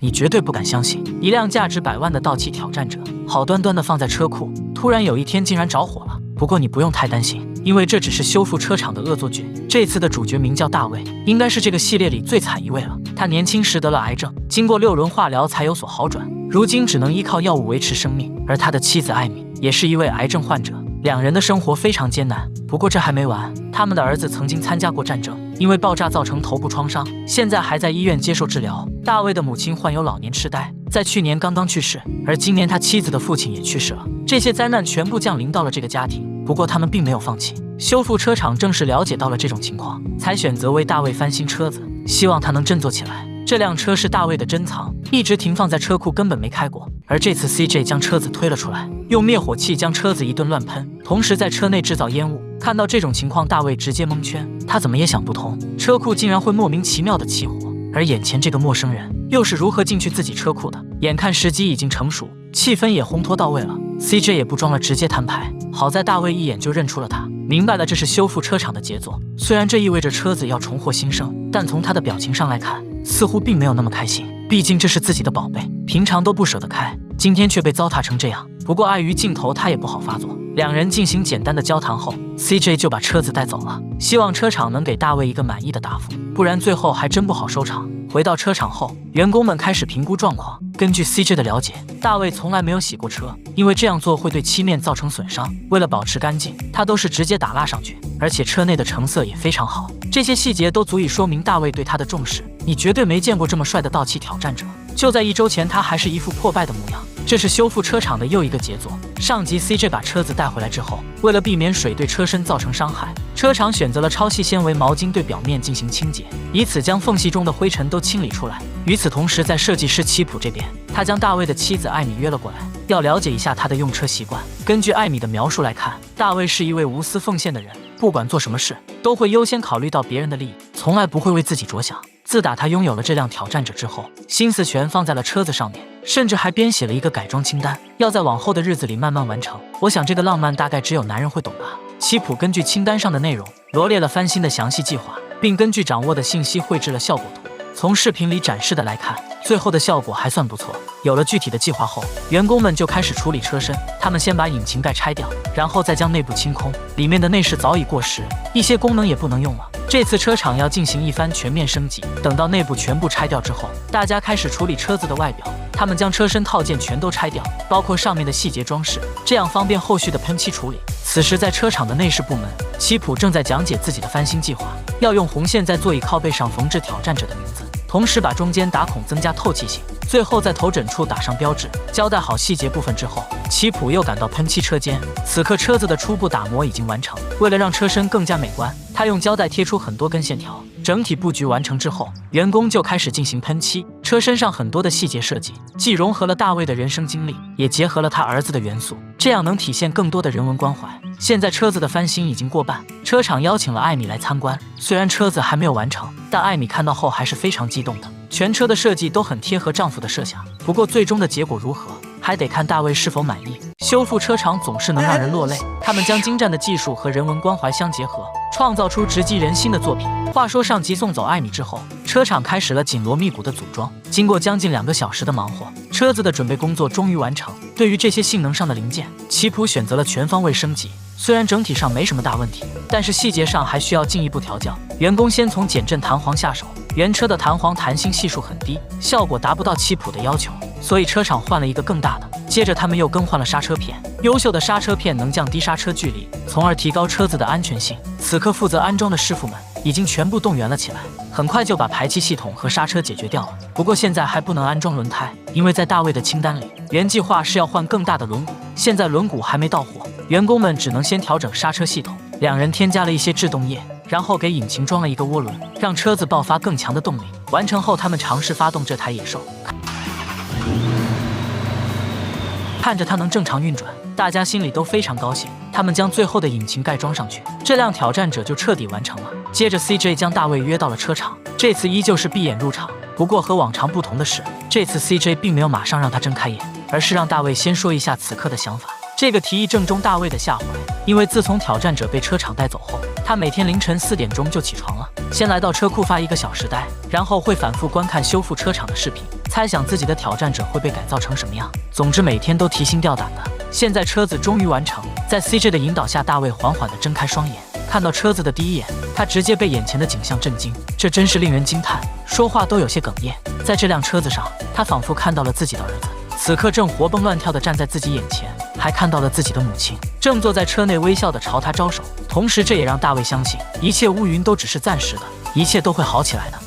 你绝对不敢相信，一辆价值100万的盗窃挑战者，好端端的放在车库，突然有一天竟然着火了。不过你不用太担心，因为这只是修复车厂的恶作剧。这次的主角名叫大卫，应该是这个系列里最惨一位了。他年轻时得了癌症，经过6轮化疗才有所好转，如今只能依靠药物维持生命。而他的妻子艾米也是一位癌症患者，两人的生活非常艰难。不过这还没完，他们的儿子曾经参加过战争，因为爆炸造成头部创伤，现在还在医院接受治疗。大卫的母亲患有老年痴呆，在去年刚刚去世，而今年他妻子的父亲也去世了。这些灾难全部降临到了这个家庭，不过他们并没有放弃。修复车厂正是了解到了这种情况，才选择为大卫翻新车子，希望他能振作起来。这辆车是大卫的珍藏，一直停放在车库，根本没开过。而这次 CJ 将车子推了出来，用灭火器将车子一顿乱喷，同时在车内制造烟雾。看到这种情况，大卫直接蒙圈，他怎么也想不通，车库竟然会莫名其妙的起火，而眼前这个陌生人又是如何进去自己车库的。眼看时机已经成熟，气氛也烘托到位了， CJ 也不装了，直接摊牌。好在大卫一眼就认出了他，明白了这是修复车厂的杰作。虽然这意味着车子要重获新生，但从他的表情上来看，似乎并没有那么开心，毕竟这是自己的宝贝，平常都不舍得开，今天却被糟蹋成这样。不过碍于镜头，他也不好发作。两人进行简单的交谈后， CJ 就把车子带走了，希望车厂能给大卫一个满意的答复，不然最后还真不好收场。回到车厂后，员工们开始评估状况。根据 CJ 的了解，大卫从来没有洗过车，因为这样做会对漆面造成损伤。为了保持干净，他都是直接打蜡上去，而且车内的成色也非常好。这些细节都足以说明大卫对他的重视。你绝对没见过这么帅的盗窃挑战者，就在1周前，他还是一副破败的模样。这是修复车厂的又一个杰作。上集 CJ 把车子带回来之后，为了避免水对车身造成伤害，车厂选择了超细纤维毛巾对表面进行清洁，以此将缝隙中的灰尘都清理出来。与此同时，在设计师奇普这边，他将大卫的妻子艾米约了过来，要了解一下他的用车习惯。根据艾米的描述来看，大卫是一位无私奉献的人，不管做什么事都会优先考虑到别人的利益，从来不会为自己着想。自打他拥有了这辆挑战者之后，心思全放在了车子上面，甚至还编写了一个改装清单，要在往后的日子里慢慢完成。我想这个浪漫大概只有男人会懂吧。奇普根据清单上的内容罗列了翻新的详细计划，并根据掌握的信息绘制了效果图。从视频里展示的来看，最后的效果还算不错。有了具体的计划后，员工们就开始处理车身。他们先把引擎盖拆掉，然后再将内部清空，里面的内饰早已过时，一些功能也不能用了。这次车厂要进行一番全面升级，等到内部全部拆掉之后，大家开始处理车子的外表。他们将车身套件全都拆掉，包括上面的细节装饰，这样方便后续的喷漆处理。此时在车厂的内饰部门，奇普正在讲解自己的翻新计划，要用红线在座椅靠背上缝制挑战者的名字，同时把中间打孔增加透气性，最后在头枕处打上标志。交代好细节部分之后，奇普又赶到喷漆车间。此刻车子的初步打磨已经完成，为了让车身更加美观，他用胶带贴出很多根线条。整体布局完成之后，员工就开始进行喷漆。车身上很多的细节设计，既融合了大卫的人生经历，也结合了他儿子的元素，这样能体现更多的人文关怀。现在车子的翻新已经过半，车厂邀请了艾米来参观。虽然车子还没有完成，但艾米看到后还是非常激动的。全车的设计都很贴合丈夫的设想，不过最终的结果如何，还得看大卫是否满意。修复车厂总是能让人落泪，他们将精湛的技术和人文关怀相结合，创造出直击人心的作品。话说上集送走艾米之后，车厂开始了紧锣密鼓的组装。经过将近2个小时的忙活，车子的准备工作终于完成。对于这些性能上的零件，奇普选择了全方位升级。虽然整体上没什么大问题，但是细节上还需要进一步调教。员工先从减震弹簧下手，原车的弹簧弹性系数很低，效果达不到奇普的要求，所以车厂换了一个更大的。接着他们又更换了刹车片，优秀的刹车片能降低刹车距离，从而提高车子的安全性。此刻负责安装的师傅们已经全部动员了起来，很快就把排气系统和刹车解决掉了。不过现在还不能安装轮胎，因为在大卫的清单里，原计划是要换更大的轮毂，现在轮毂还没到货，员工们只能先调整刹车系统。两人添加了一些制动液，然后给引擎装了一个涡轮，让车子爆发更强的动力。完成后，他们尝试发动这台野兽，看着它能正常运转，大家心里都非常高兴。他们将最后的引擎盖装上去，这辆挑战者就彻底完成了。接着 CJ 将大卫约到了车厂，这次依旧是闭眼入场。不过和往常不同的是，这次 CJ 并没有马上让他睁开眼，而是让大卫先说一下此刻的想法。这个提议正中大卫的下怀，因为自从挑战者被车厂带走后，他每天凌晨4点钟就起床了，先来到车库发1个小时呆，然后会反复观看修复车厂的视频，猜想自己的挑战者会被改造成什么样。总之每天都提心吊胆的。现在车子终于完成，在 CJ 的引导下，大卫缓缓地睁开双眼，看到车子的第一眼，他直接被眼前的景象震惊，这真是令人惊叹，说话都有些哽咽。在这辆车子上，他仿佛看到了自己的儿子，此刻正活蹦乱跳地站在自己眼前，还看到了自己的母亲，正坐在车内微笑地朝他招手。同时，这也让大卫相信，一切乌云都只是暂时的，一切都会好起来的。